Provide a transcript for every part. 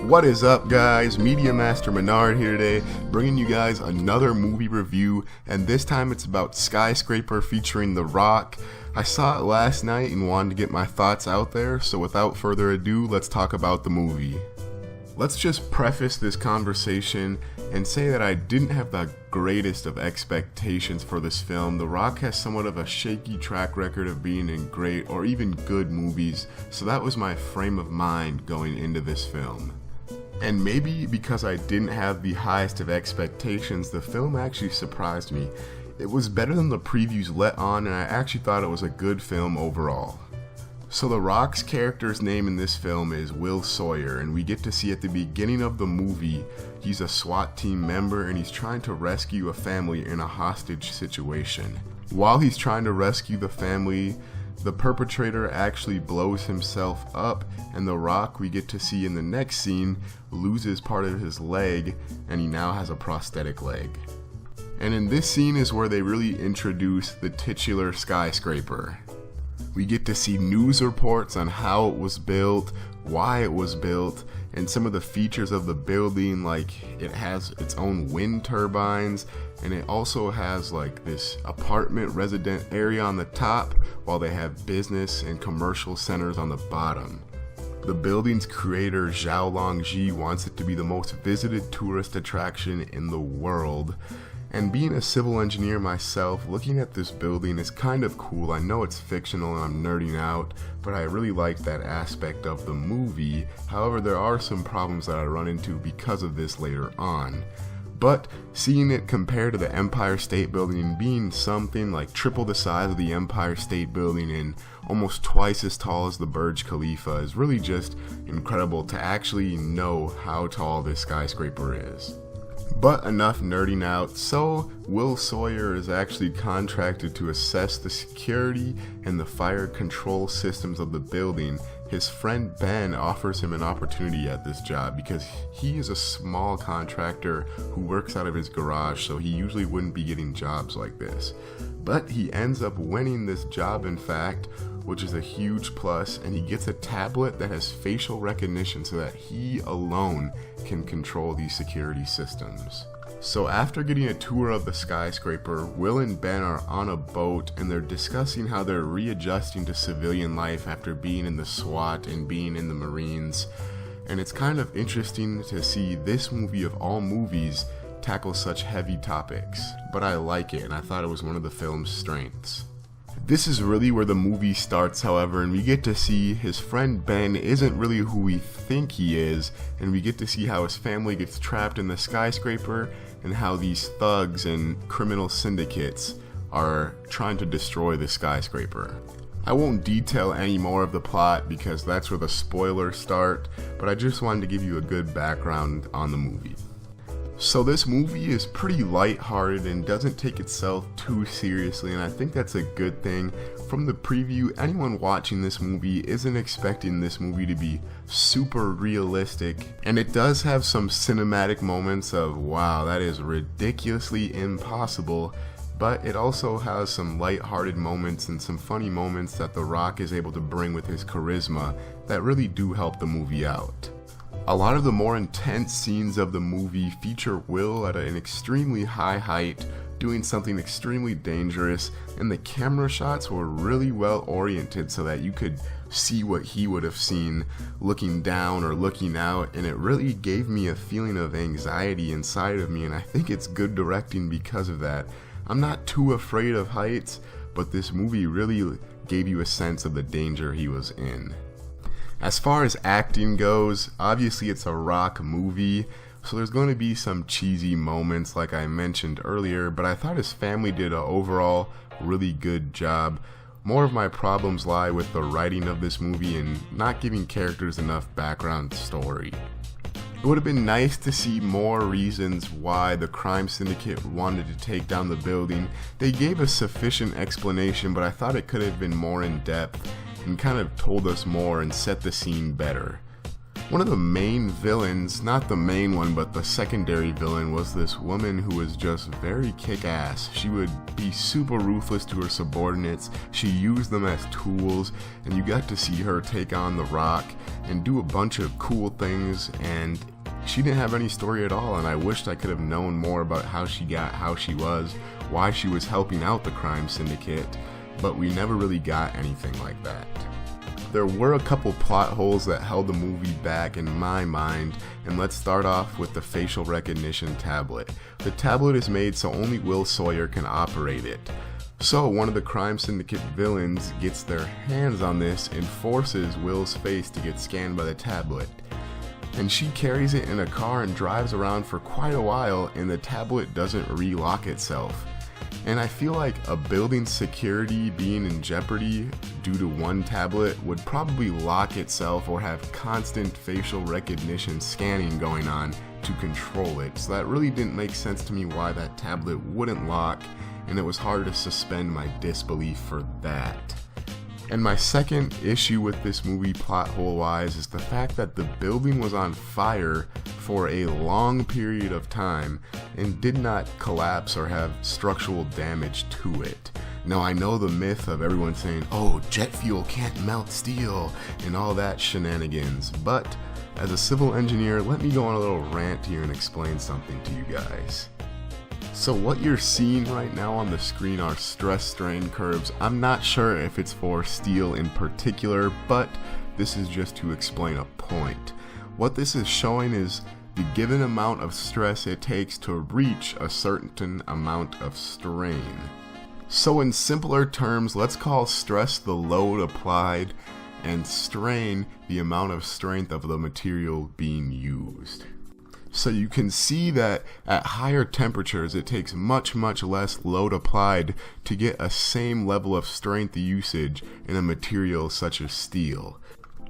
What is up, guys? Media Master Menard here today, bringing you guys another movie review, and this time it's about Skyscraper featuring The Rock. I saw it last night and wanted to get my thoughts out there, so without further ado, let's talk about the movie. Let's just preface this conversation and say that I didn't have the greatest of expectations for this film. The Rock has somewhat of a shaky track record of being in great or even good movies, so that was my frame of mind going into this film. And maybe because I didn't have the highest of expectations, the film actually surprised me. It was better than the previews let on, and I actually thought it was a good film overall. So The Rock's character's name in this film is Will Sawyer, and we get to see at the beginning of the movie, he's a SWAT team member and he's trying to rescue a family in a hostage situation. While he's trying to rescue the family, the perpetrator actually blows himself up, and The Rock, we get to see in the next scene, loses part of his leg and he now has a prosthetic leg. And in this scene is where they really introduce the titular skyscraper. We get to see news reports on how it was built, why it was built, and some of the features of the building, like it has its own wind turbines, and it also has like this apartment resident area on the top, while they have business and commercial centers on the bottom. The building's creator, Zhao Longji, wants it to be the most visited tourist attraction in the world. And being a civil engineer myself, looking at this building is kind of cool. I know it's fictional and I'm nerding out, but I really like that aspect of the movie. However, there are some problems that I run into because of this later on. But seeing it compared to the Empire State Building and being something like triple the size of the Empire State Building and almost twice as tall as the Burj Khalifa is really just incredible to actually know how tall this skyscraper is. But enough nerding out. So Will Sawyer is actually contracted to assess the security and the fire control systems of the building. His friend Ben offers him an opportunity at this job because he is a small contractor who works out of his garage, so he usually wouldn't be getting jobs like this. But he ends up winning this job, in fact, which is a huge plus, and he gets a tablet that has facial recognition so that he alone can control these security systems. So after getting a tour of the skyscraper, Will and Ben are on a boat and they're discussing how they're readjusting to civilian life after being in the SWAT and being in the Marines. And it's kind of interesting to see this movie of all movies tackle such heavy topics, but I like it and I thought it was one of the film's strengths. This is really where the movie starts, however, and we get to see his friend Ben isn't really who we think he is, and we get to see how his family gets trapped in the skyscraper and how these thugs and criminal syndicates are trying to destroy the skyscraper. I won't detail any more of the plot because that's where the spoilers start, but I just wanted to give you a good background on the movie. So this movie is pretty lighthearted and doesn't take itself too seriously, and I think that's a good thing. From the preview, anyone watching this movie isn't expecting this movie to be super realistic, and it does have some cinematic moments of wow, that is ridiculously impossible, but it also has some lighthearted moments and some funny moments that The Rock is able to bring with his charisma that really do help the movie out. A lot of the more intense scenes of the movie feature Will at an extremely high height, doing something extremely dangerous, and the camera shots were really well oriented so that you could see what he would have seen looking down or looking out, and it really gave me a feeling of anxiety inside of me, and I think it's good directing because of that. I'm not too afraid of heights, but this movie really gave you a sense of the danger he was in. As far as acting goes, obviously it's a Rock movie, so there's going to be some cheesy moments like I mentioned earlier, but I thought his family did an overall really good job. More of my problems lie with the writing of this movie and not giving characters enough background story. It would have been nice to see more reasons why the crime syndicate wanted to take down the building. They gave a sufficient explanation, but I thought it could have been more in depth and kind of told us more and set the scene better. One of the main villains, not the main one, but the secondary villain, was this woman who was just very kick-ass. She would be super ruthless to her subordinates, she used them as tools, and you got to see her take on the Rock and do a bunch of cool things, and she didn't have any story at all, and I wished I could have known more about how she got how she was, why she was helping out the crime syndicate, but we never really got anything like that. There were a couple plot holes that held the movie back in my mind, and let's start off with the facial recognition tablet. The tablet is made so only Will Sawyer can operate it. So one of the crime syndicate villains gets their hands on this and forces Will's face to get scanned by the tablet. And she carries it in a car and drives around for quite a while, and the tablet doesn't relock itself. And I feel like a building's security being in jeopardy due to one tablet would probably lock itself or have constant facial recognition scanning going on to control it. So that really didn't make sense to me why that tablet wouldn't lock, and it was hard to suspend my disbelief for that. And my second issue with this movie plot hole wise is the fact that the building was on fire for a long period of time and did not collapse or have structural damage to it. Now I know the myth of everyone saying, oh, jet fuel can't melt steel and all that shenanigans, but as a civil engineer, let me go on a little rant here and explain something to you guys. So what you're seeing right now on the screen are stress strain curves. I'm not sure if it's for steel in particular, but this is just to explain a point. What this is showing is the given amount of stress it takes to reach a certain amount of strain. So in simpler terms, let's call stress the load applied and strain the amount of strength of the material being used. So you can see that at higher temperatures it takes much less load applied to get a same level of strength usage in a material such as steel.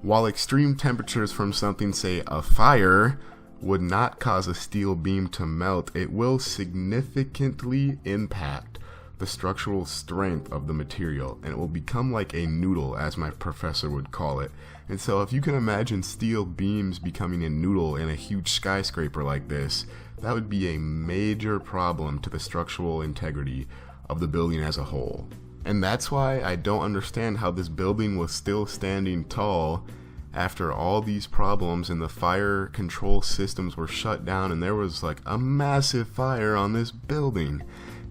While extreme temperatures from something, say a fire, would not cause a steel beam to melt, it will significantly impact the structural strength of the material, and it will become like a noodle, as my professor would call it. And so if you can imagine steel beams becoming a noodle in a huge skyscraper like this, that would be a major problem to the structural integrity of the building as a whole. And that's why I don't understand how this building was still standing tall after all these problems and the fire control systems were shut down and there was like a massive fire on this building.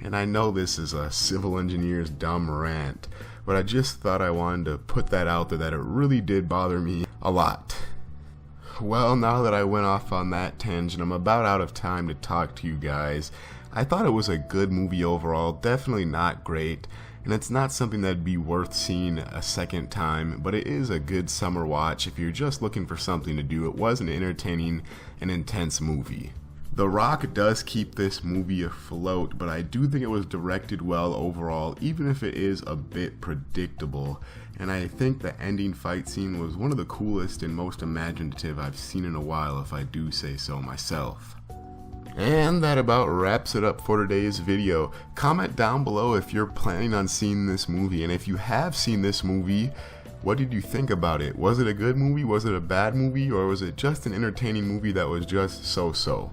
And I know this is a civil engineer's dumb rant, but I just thought I wanted to put that out there that it really did bother me a lot. Well, now that I went off on that tangent, I'm about out of time to talk to you guys. I thought it was a good movie overall, definitely not great, and it's not something that'd be worth seeing a second time, but it is a good summer watch if you're just looking for something to do. It was an entertaining and intense movie. The Rock does keep this movie afloat, but I do think it was directed well overall, even if it is a bit predictable. And I think the ending fight scene was one of the coolest and most imaginative I've seen in a while, if I do say so myself. And that about wraps it up for today's video. Comment down below if you're planning on seeing this movie, and if you have seen this movie, what did you think about it? Was it a good movie? Was it a bad movie? Or was it just an entertaining movie that was just so-so?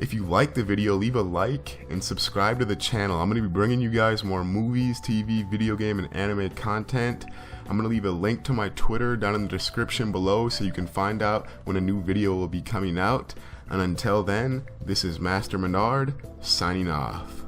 If you liked the video, leave a like and subscribe to the channel. I'm going to be bringing you guys more movies, TV, video game, and anime content. I'm going to leave a link to my Twitter down in the description below so you can find out when a new video will be coming out. And until then, this is Master Menard, signing off.